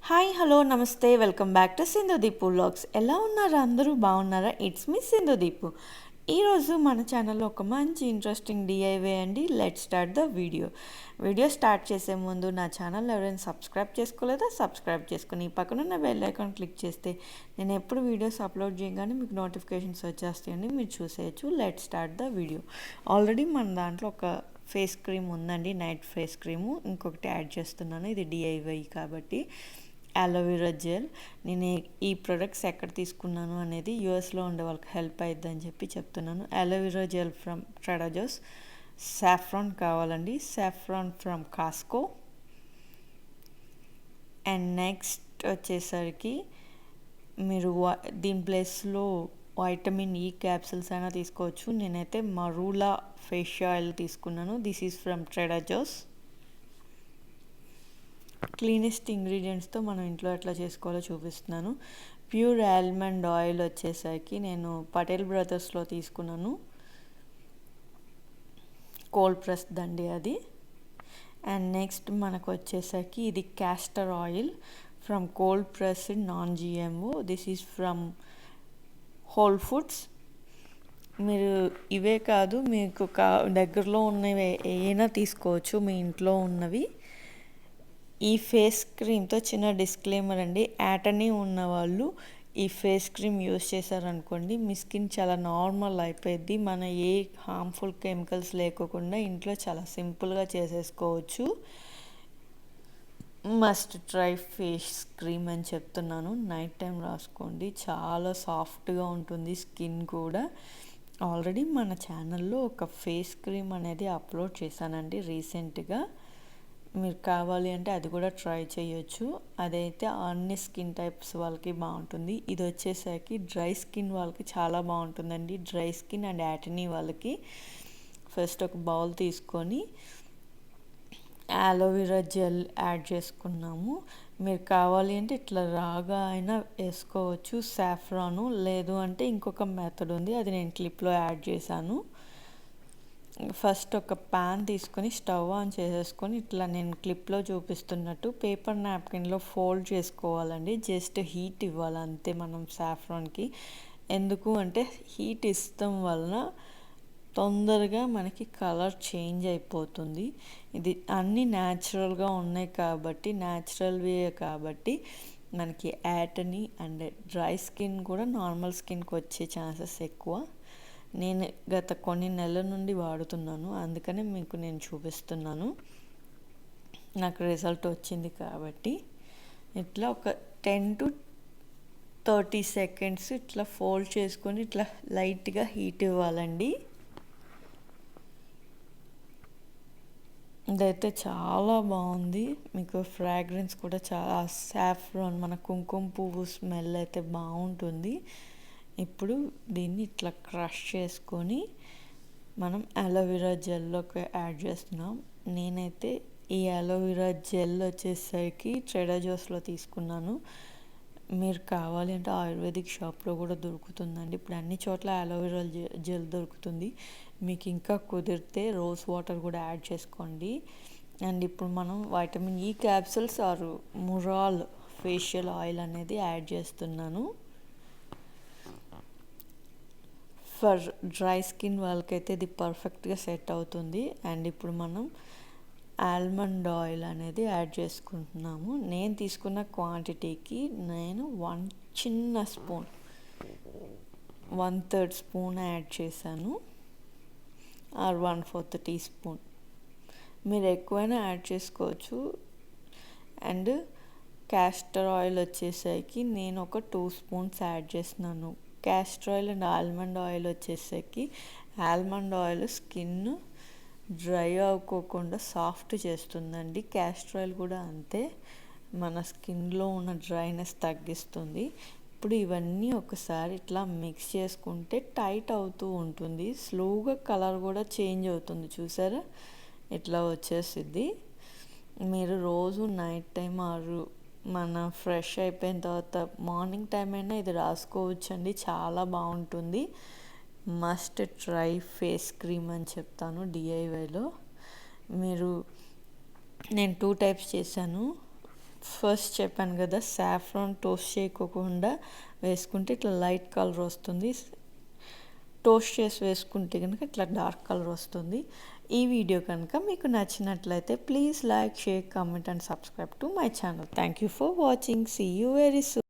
Hi hello నమస్తే welcome back to Sindhudeepu vlogs. ఎలా ఉన్నారా? అందరూ బాగున్నారా? It's me Sindhudeepu. ఈరోజు మన ఛానల్లో ఒక మంచి ఇంట్రెస్టింగ్ డిఐవే అండి. Let start the video start చేసే ముందు నా ఛానల్ ఎవరైనా సబ్స్క్రైబ్ చేసుకోలేదా? సబ్స్క్రైబ్ చేసుకుని పక్కనున్న బెల్ ఐకాన్ క్లిక్ చేస్తే నేను ఎప్పుడు వీడియోస్ అప్లోడ్ చేయగానే మీకు నోటిఫికేషన్స్ వచ్చేస్తాయండి, మీరు చూసేయచ్చు. Let start the video. Already మన దాంట్లో ఒక ఫేస్ క్రీమ్ ఉందండి, నైట్ ఫేస్ క్రీము. ఇంకొకటి యాడ్ చేస్తున్నాను, ఇది డిఐవై కాబట్టి. Aloe vera gel. నేను ఈ ప్రొడక్ట్స్ ఎక్కడ తీసుకున్నాను అనేది యూఎస్లో ఉండే వాళ్ళకి హెల్ప్ అవుతుందని చెప్పి చెప్తున్నాను. Aloe vera gel from Trader Joe's. Saffron కావాలండి, saffron from Costco. And next వచ్చేసరికి మీరు దీని ప్లేస్లో వైటమిన్ ఈ క్యాప్సిల్స్ అయినా తీసుకోవచ్చు. నేనైతే మరూలా ఫేస్ ఆయిల్ తీసుకున్నాను. This is from Trader Joe's. Cleanest ఇంగ్రీడియంట్స్తో మనం ఇంట్లో ఎట్లా చేసుకోవాలో చూపిస్తున్నాను. ప్యూర్ ఆల్మండ్ ఆయిల్ వచ్చేసరికి నేను పటేల్ బ్రదర్స్లో తీసుకున్నాను, కోల్డ్ ప్రెస్ దండి అది. అండ్ నెక్స్ట్ మనకు వచ్చేసరికి ఇది castor oil from cold press non GMO. This is from whole foods. మీరు ఇవే కాదు, మీకు దగ్గరలో ఉన్నవి ఏమైనా తీసుకోవచ్చు, మీ ఇంట్లో ఉన్నవి. ఈ ఫేస్ క్రీమ్తో చిన్న డిస్క్లైమర్ అండి, యాటనీ ఉన్నవాళ్ళు ఈ ఫేస్ క్రీమ్ యూస్ చేశారనుకోండి, మీ స్కిన్ చాలా నార్మల్ అయిపోయింది. మన ఏ హార్మ్ఫుల్ కెమికల్స్ లేకోకుండా ఇంట్లో చాలా సింపుల్గా చేసేసుకోవచ్చు. మస్ట్ ట్రై ఫేస్ క్రీమ్ అని చెప్తున్నాను. నైట్ టైం రాసుకోండి, చాలా సాఫ్ట్గా ఉంటుంది స్కిన్ కూడా. ఆల్రెడీ మన ఛానల్లో ఒక ఫేస్ క్రీమ్ అనేది అప్లోడ్ చేశానండి రీసెంట్గా, మీరు కావాలి అంటే అది కూడా ట్రై చేయొచ్చు. అదైతే అన్ని స్కిన్ టైప్స్ వాళ్ళకి బాగుంటుంది. ఇది వచ్చేసరికి డ్రై స్కిన్ వాళ్ళకి చాలా బాగుంటుందండి, డ్రై స్కిన్ అండ్ యాటనీ వాళ్ళకి. ఫస్ట్ ఒక బౌల్ తీసుకొని అలోవెరా జెల్ యాడ్ చేసుకున్నాము. మీరు కావాలి అంటే ఇట్లా రాగా అయినా వేసుకోవచ్చు సాఫ్రాను, లేదు అంటే ఇంకొక మెథడ్ ఉంది, అది నేను క్లిప్లో యాడ్ చేశాను. ఫస్ట్ ఒక ప్యాన్ తీసుకొని స్టవ్ ఆన్ చేసేసుకొని ఇట్లా నేను క్లిప్లో చూపిస్తున్నట్టు పేపర్ నాప్కిన్లో ఫోల్డ్ చేసుకోవాలండి. జస్ట్ హీట్ ఇవ్వాలి అంతే మనం సాఫ్రాన్కి. ఎందుకు అంటే హీట్ ఇస్తాం వలన తొందరగా మనకి కలర్ చేంజ్ అయిపోతుంది. ఇది అన్నీ న్యాచురల్గా ఉన్నాయి కాబట్టి, న్యాచురల్వే కాబట్టి మనకి యాటనీ అండ్ డ్రై స్కిన్ కూడా నార్మల్ స్కిన్కి వచ్చే ఛాన్సెస్ ఎక్కువ. నేను గత కొన్ని నెలల నుండి వాడుతున్నాను, అందుకనే మీకు నేను చూపిస్తున్నాను. నాకు రిజల్ట్ వచ్చింది కాబట్టి. ఇట్లా ఒక 10-30 సెకండ్స్ ఇట్లా ఫోల్డ్ చేసుకొని ఇట్లా లైట్గా హీట్ ఇవ్వాలండి. ఇదైతే చాలా బాగుంది, మీకు ఫ్రాగ్రెన్స్ కూడా చాలా సాఫ్రాన్ మన కుంకుమ పువ్వు స్మెల్ అయితే బాగుంటుంది. ఇప్పుడు దీన్ని ఇట్లా క్రష్ చేసుకొని మనం అలోవెరా జెల్లోకి యాడ్ చేస్తున్నాం. నేనైతే ఈ అలోవెరా జెల్ వచ్చేసరికి ట్రెడర్ జోస్లో తీసుకున్నాను. మీరు కావాలి అంటే ఆయుర్వేదిక్ షాప్లో కూడా దొరుకుతుందండి. ఇప్పుడు అన్ని చోట్ల అలోవెరా జెల్ దొరుకుతుంది. మీకు ఇంకా కుదిరితే రోజ్ వాటర్ కూడా యాడ్ చేసుకోండి. అండ్ ఇప్పుడు మనం వైటమిన్ ఈ క్యాప్సిల్స్ ఆర్ మురాల్ ఫేషియల్ ఆయిల్ అనేది యాడ్ చేస్తున్నాను. ఫర్ డ్రై స్కిన్ వాళ్ళకైతే ఇది పర్ఫెక్ట్గా సెట్ అవుతుంది. అండ్ ఇప్పుడు మనం ఆల్మండ్ ఆయిల్ అనేది యాడ్ చేసుకుంటున్నాము. నేను తీసుకున్న క్వాంటిటీకి నేను చిన్న స్పూన్ 1/3 స్పూన్ యాడ్ చేశాను, ఆర్ 1/4 టీ స్పూన్. మీరు ఎక్కువైనా యాడ్ చేసుకోవచ్చు. అండ్ క్యాస్టర్ ఆయిల్ వచ్చేసరికి నేను ఒక 2 స్పూన్స్ యాడ్ చేస్తున్నాను. Castor oil and almond oil వచ్చేసరికి ఆల్మండ్ ఆయిల్ స్కిన్ డ్రై అవ్వకోకుండా సాఫ్ట్ చేస్తుందండి. క్యాస్టర్ ఆయిల్ కూడా అంతే, మన స్కిన్లో ఉన్న డ్రైనెస్ తగ్గిస్తుంది. ఇప్పుడు ఇవన్నీ ఒకసారి ఇట్లా మిక్స్ చేసుకుంటే టైట్ అవుతూ ఉంటుంది. స్లోగా కలర్ కూడా చేంజ్ అవుతుంది, చూసారా? ఇట్లా వచ్చేసిద్ది. మీరు రోజు నైట్ టైం ఆరు మన ఫ్రెష్ అయిపోయిన తర్వాత మార్నింగ్ టైం అయినా ఇది రాసుకోవచ్చు అండి, చాలా బాగుంటుంది. మస్ట్ ట్రై ఫేస్ క్రీమ్ అని చెప్తాను డిఐవైలో. నేను 2 టైప్స్ చేశాను. ఫస్ట్ చెప్పాను కదా, సాఫ్రాన్ టోస్ట్ చేయకోకుండా వేసుకుంటే ఇట్లా లైట్ కలర్ వస్తుంది. టోస్ట్ చేసి వేసుకుంటే కనుక ఇట్లా డార్క్ కలర్ వస్తుంది. ఈ వీడియో కనుక మీకు నచ్చినట్లయితే please like, share, comment and subscribe to my channel. Thank you for watching. See you very soon.